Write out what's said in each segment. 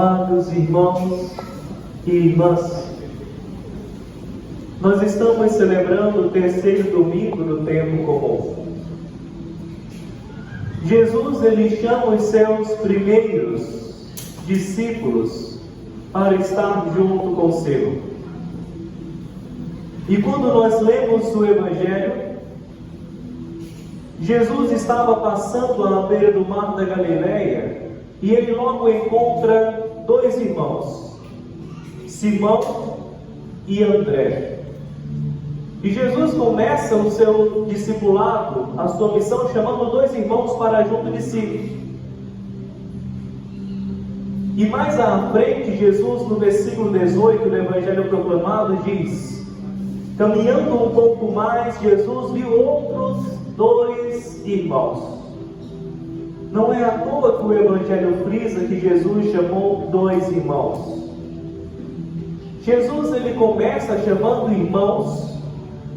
Amados irmãos e irmãs, nós estamos celebrando o terceiro domingo do tempo comum. Jesus, ele chama os seus primeiros discípulos para estar junto consigo. E quando nós lemos o Evangelho, Jesus estava passando à beira do mar da Galileia e ele logo encontra dois irmãos, Simão e André. E Jesus começa o seu discipulado, a sua missão, chamando dois irmãos para junto de si. E mais à frente, Jesus, no versículo 18 do Evangelho proclamado, diz: caminhando um pouco mais, Jesus viu outros dois irmãos. Não é à toa que o Evangelho frisa que Jesus chamou dois irmãos. Jesus, ele começa chamando irmãos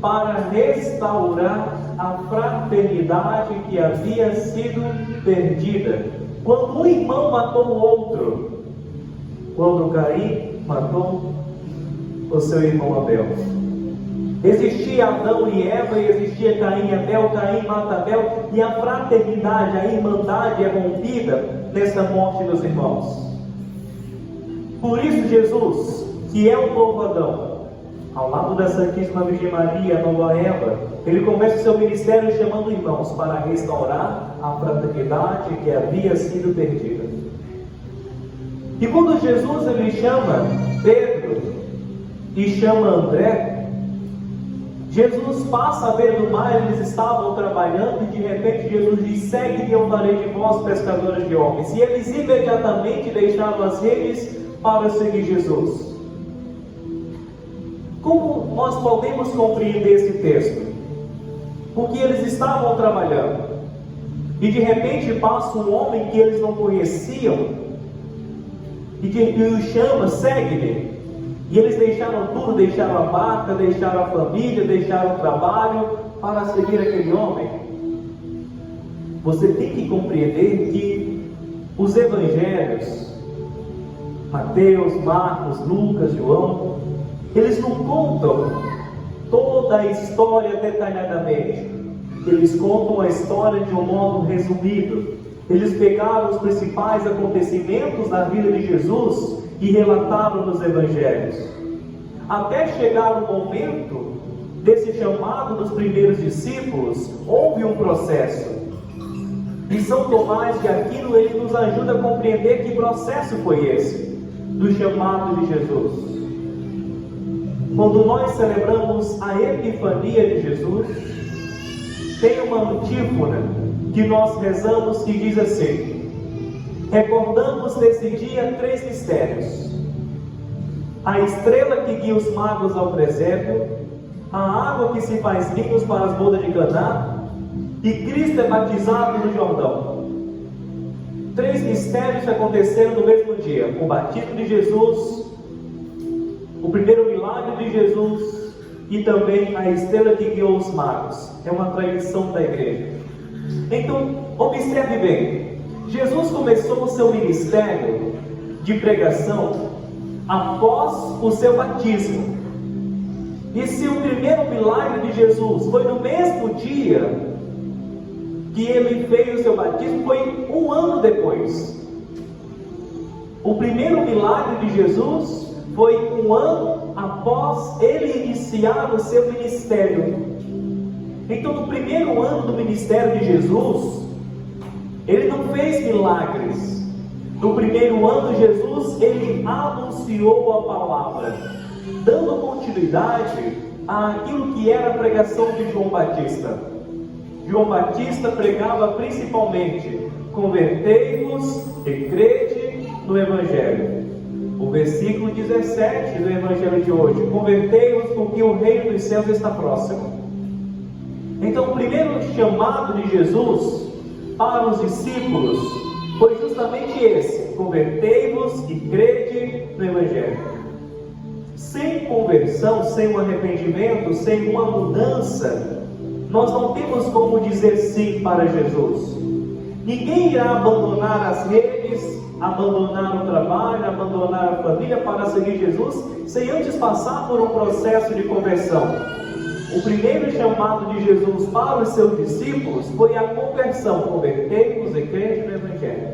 para restaurar a fraternidade que havia sido perdida. Quando um irmão matou o outro, quando Caim matou o seu irmão Abel. Existia Adão e Eva, e existia Caim e Abel, Caim mata Abel, e a fraternidade, a irmandade é rompida nessa morte dos irmãos. Por isso Jesus, que é o novo Adão, ao lado da Santíssima Virgem Maria, a nova Eva, ele começa o seu ministério chamando irmãos para restaurar a fraternidade que havia sido perdida. E quando Jesus ele chama Pedro e chama André, Jesus passa a beira do mar, eles estavam trabalhando e de repente Jesus diz: segue-me, eu farei de vós pescadores de homens. E eles imediatamente deixaram as redes para seguir Jesus. Como nós podemos compreender esse texto? Porque eles estavam trabalhando e de repente passa um homem que eles não conheciam e o chama: segue-me. E eles deixaram tudo, deixaram a barca, deixaram a família, deixaram o trabalho para seguir aquele homem. Você tem que compreender que os evangelhos, Mateus, Marcos, Lucas, João, eles não contam toda a história detalhadamente. Eles contam a história de um modo resumido. Eles pegaram os principais acontecimentos da vida de Jesus e relataram nos evangelhos, até chegar o momento desse chamado dos primeiros discípulos. Houve um processo, e São Tomás de Aquino ele nos ajuda a compreender que processo foi esse do chamado de Jesus. Quando nós celebramos a Epifania de Jesus, tem uma antífona que nós rezamos que diz assim: recordamos nesse dia três mistérios: a estrela que guia os magos ao presépio, a água que se faz vinhos para as bodas de Caná, e Cristo é batizado no Jordão. Três mistérios que aconteceram no mesmo dia: o batismo de Jesus, o primeiro milagre de Jesus e também a estrela que guiou os magos. É uma tradição da igreja. Então, observe bem. Jesus começou o seu ministério de pregação após o seu batismo. E se o primeiro milagre de Jesus foi no mesmo dia que ele fez o seu batismo, foi um ano depois. O primeiro milagre de Jesus foi um ano após ele iniciar o seu ministério. Então, no primeiro ano do ministério de Jesus, ele não fez milagres. No primeiro ano, Jesus, ele anunciou a palavra, dando continuidade àquilo que era a pregação de João Batista. João Batista pregava principalmente: convertei-vos e crede no Evangelho. O versículo 17 do Evangelho de hoje: convertei-vos porque o reino dos céus está próximo. Então, o primeiro chamado de Jesus para os discípulos foi justamente esse: convertei-vos e crede no Evangelho. Sem conversão, sem um arrependimento, sem uma mudança, nós não temos como dizer sim para Jesus. Ninguém irá abandonar as redes abandonar o trabalho, abandonar a família para seguir Jesus, sem antes passar por um processo de conversão. O primeiro chamado de Jesus para os seus discípulos foi a conversão. Convertei-vos e crede no Evangelho.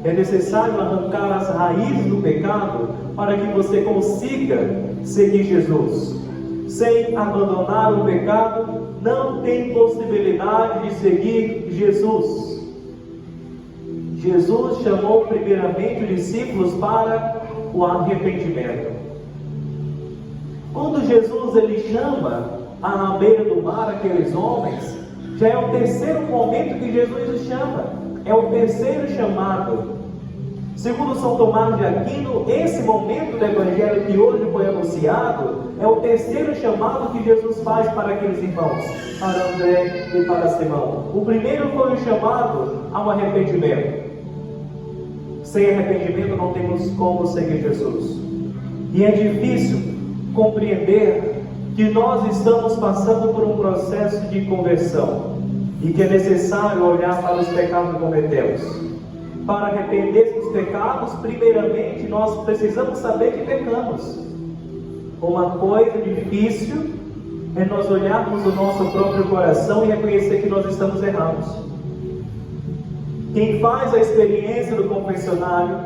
É necessário arrancar as raízes do pecado para que você consiga seguir Jesus. Sem abandonar o pecado, não tem possibilidade de seguir Jesus. Jesus chamou primeiramente os discípulos para o arrependimento. Quando Jesus ele chama à beira do mar aqueles homens, já é o terceiro momento que Jesus os chama. É o terceiro chamado. Segundo São Tomás de Aquino, esse momento do Evangelho que hoje foi anunciado é o terceiro chamado que Jesus faz para aqueles irmãos, para André e para Simão. O primeiro foi o chamado ao arrependimento. Sem arrependimento não temos como seguir Jesus. E é difícil compreender que nós estamos passando por um processo de conversão e que é necessário olhar para os pecados que cometemos. Para arrepender dos pecados, primeiramente nós precisamos saber que pecamos. Uma coisa difícil é nós olharmos o nosso próprio coração e reconhecer que nós estamos errados. Quem faz a experiência do confessionário,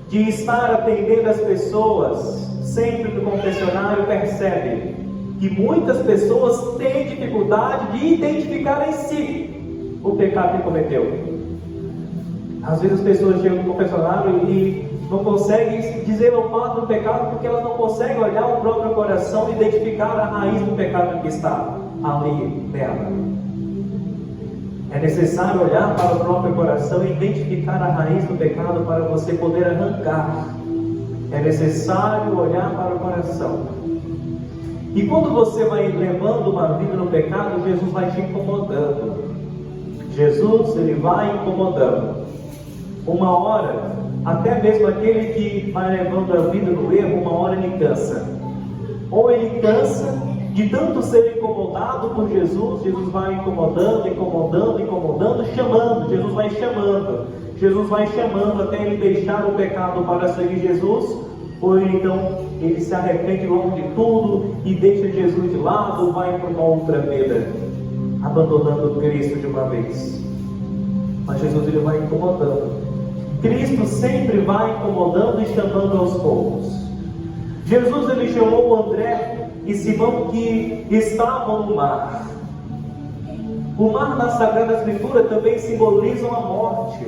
de estar atendendo as pessoas sempre no confessionário, percebe que muitas pessoas têm dificuldade de identificar em si o pecado que cometeu. Às vezes as pessoas chegam no confessionário e não conseguem dizer ao padre do pecado porque elas não conseguem olhar o próprio coração e identificar a raiz do pecado que está ali nela. É necessário olhar para o próprio coração e identificar a raiz do pecado para você poder arrancar. É necessário olhar para o coração. E quando você vai levando uma vida no pecado, Jesus vai te incomodando. Jesus, ele vai incomodando. Uma hora, até mesmo aquele que vai levando a vida no erro, uma hora ele cansa. Ou ele cansa de tanto ser incomodado por Jesus, Jesus vai incomodando, chamando, Jesus vai chamando até ele deixar o pecado para seguir Jesus, ou então ele se arrepende logo de tudo e deixa Jesus de lado, vai para uma outra vida, abandonando Cristo de uma vez. Mas Jesus ele vai incomodando. Cristo sempre vai incomodando e chamando aos poucos. Jesus ele chamou André e Simão que estavam no mar. O mar na Sagrada Escritura também simboliza a morte.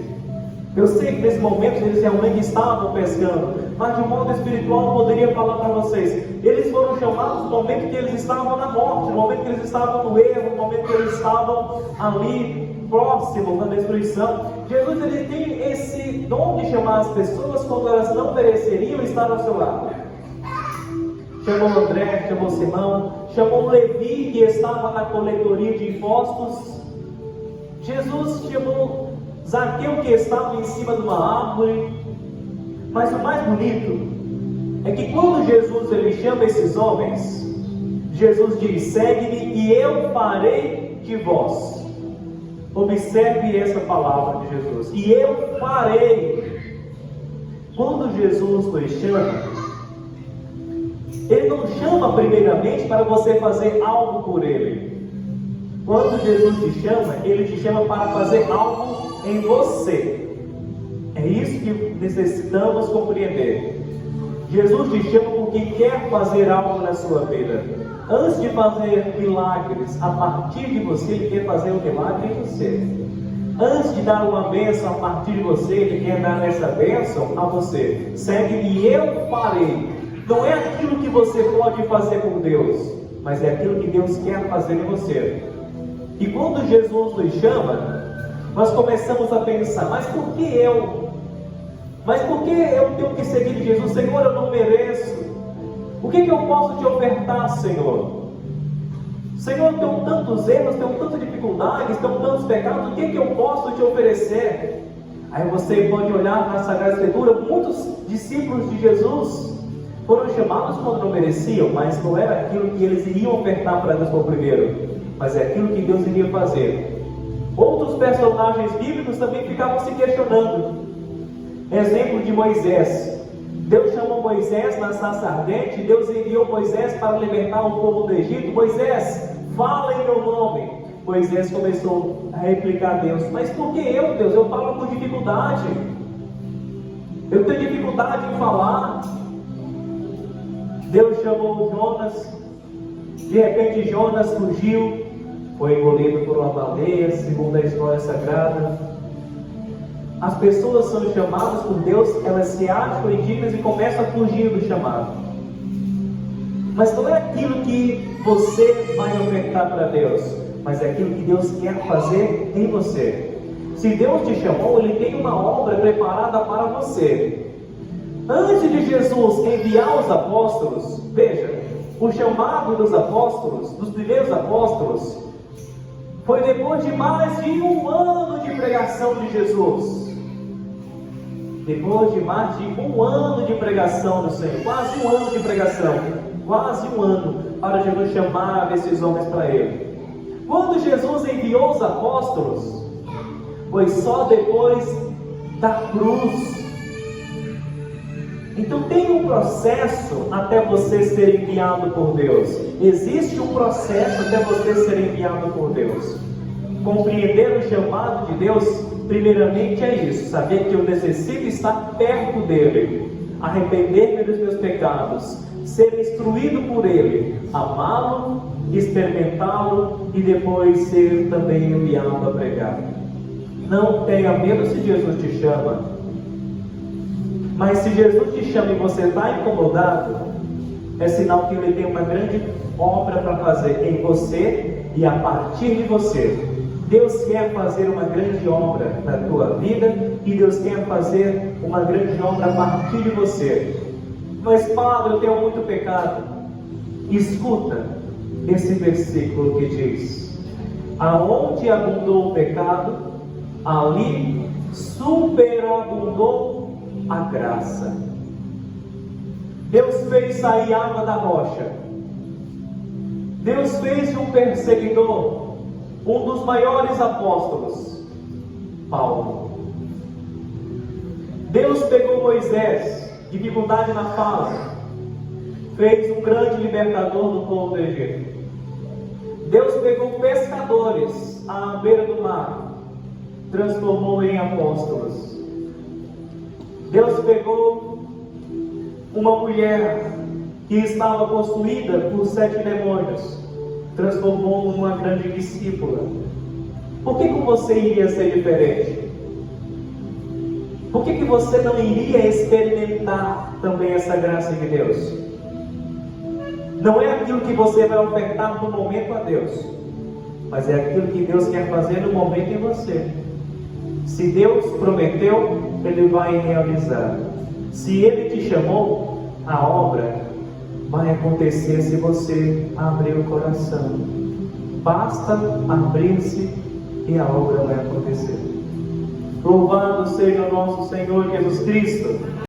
Eu sei que nesse momento eles realmente estavam pescando, mas de um modo espiritual eu poderia falar para vocês. Eles foram chamados no momento que eles estavam na morte, no momento que eles estavam no erro, no momento que eles estavam ali próximo da destruição. Jesus ele tem esse dom de chamar as pessoas quando elas não mereceriam estar ao seu lado. Chamou André, chamou Simão, chamou Levi que estava na coletoria de impostos. Jesus chamou Zaqueu que estava em cima de uma árvore. Mas o mais bonito é que quando Jesus ele chama esses homens, Jesus diz: segue-me e eu farei de vós. Observe essa palavra de Jesus: e eu farei. Quando Jesus nos chama, ele não chama primeiramente para você fazer algo por ele. Quando Jesus te chama, ele te chama para fazer algo em você. É isso que necessitamos compreender. Jesus te chama porque quer fazer algo na sua vida. Antes de fazer milagres a partir de você, ele quer fazer um milagre em você. Antes de dar uma bênção a partir de você, ele quer dar essa bênção a você. Segue e eu farei. Não é aquilo que você pode fazer com Deus, mas é aquilo que Deus quer fazer em você. E quando Jesus nos chama, nós começamos a pensar: mas por que eu? Mas por que eu tenho que seguir Jesus? Senhor, eu não mereço. O que eu posso te ofertar, Senhor? Senhor, eu tenho tantos erros, tenho tantas dificuldades, tenho tantos pecados, o que eu posso te oferecer? Aí você pode olhar na Sagrada Escritura, muitos discípulos de Jesus foram chamados quando não mereciam, mas não era aquilo que eles iriam ofertar para Deus por primeiro, mas é aquilo que Deus iria fazer. Outros personagens bíblicos também ficavam se questionando: Exemplo de Moisés. Deus chamou Moisés na sarça ardente, Deus enviou Moisés para libertar o povo do Egito. Moisés, fala em meu nome. Moisés começou a replicar a Deus: mas por que eu, Deus? Eu falo com dificuldade. Eu tenho dificuldade em falar. Deus chamou Jonas. De repente Jonas fugiu, foi engolido por uma baleia, segundo a história sagrada. As pessoas são chamadas por Deus, elas se acham indignas e começam a fugir do chamado. Mas não é aquilo que você vai ofertar para Deus, mas é aquilo que Deus quer fazer em você. Se Deus te chamou, Ele tem uma obra preparada para você. Antes de Jesus enviar os apóstolos, veja, o chamado dos apóstolos, dos primeiros apóstolos, foi depois de mais de 1 ano de pregação de Jesus. Depois de mais de 1 ano de pregação do Senhor, quase 1 ano de pregação, quase 1 ano, para Jesus chamar esses homens para Ele. Quando Jesus enviou os apóstolos, foi só depois da cruz. Então tem um processo até você ser enviado por Deus. Existe um processo até você ser enviado por Deus. Compreender o chamado de Deus, primeiramente é isso: saber que eu necessito estar perto dEle, arrepender-me dos meus pecados, ser instruído por Ele, amá-lo, experimentá-lo e depois ser também enviado a pregar. Não tenha medo se Jesus te chama. Mas se Jesus te chama e você está incomodado, é sinal que Ele tem uma grande obra para fazer em você e a partir de você. Deus quer fazer uma grande obra na tua vida e Deus quer fazer uma grande obra a partir de você. Mas Padre, eu tenho muito pecado. Escuta esse versículo que diz: aonde abundou o pecado, ali superabundou a graça. Deus fez sair água da rocha. Deus fez de um perseguidor um dos maiores apóstolos, Paulo. Deus pegou Moisés, dificuldade na fala, fez um grande libertador do povo do Egito. Deus pegou pescadores à beira do mar, transformou em apóstolos. Deus pegou uma mulher que estava possuída por 7 demônios, transformou numa grande discípula. Por que você iria ser diferente? Por que você não iria experimentar também essa graça de Deus? Não é aquilo que você vai ofertar no momento a Deus, mas é aquilo que Deus quer fazer no momento em você. Se Deus prometeu, Ele vai realizar. Se Ele te chamou, a obra vai acontecer se você abrir o coração. Basta abrir-se e a obra vai acontecer. Louvado seja o nosso Senhor Jesus Cristo.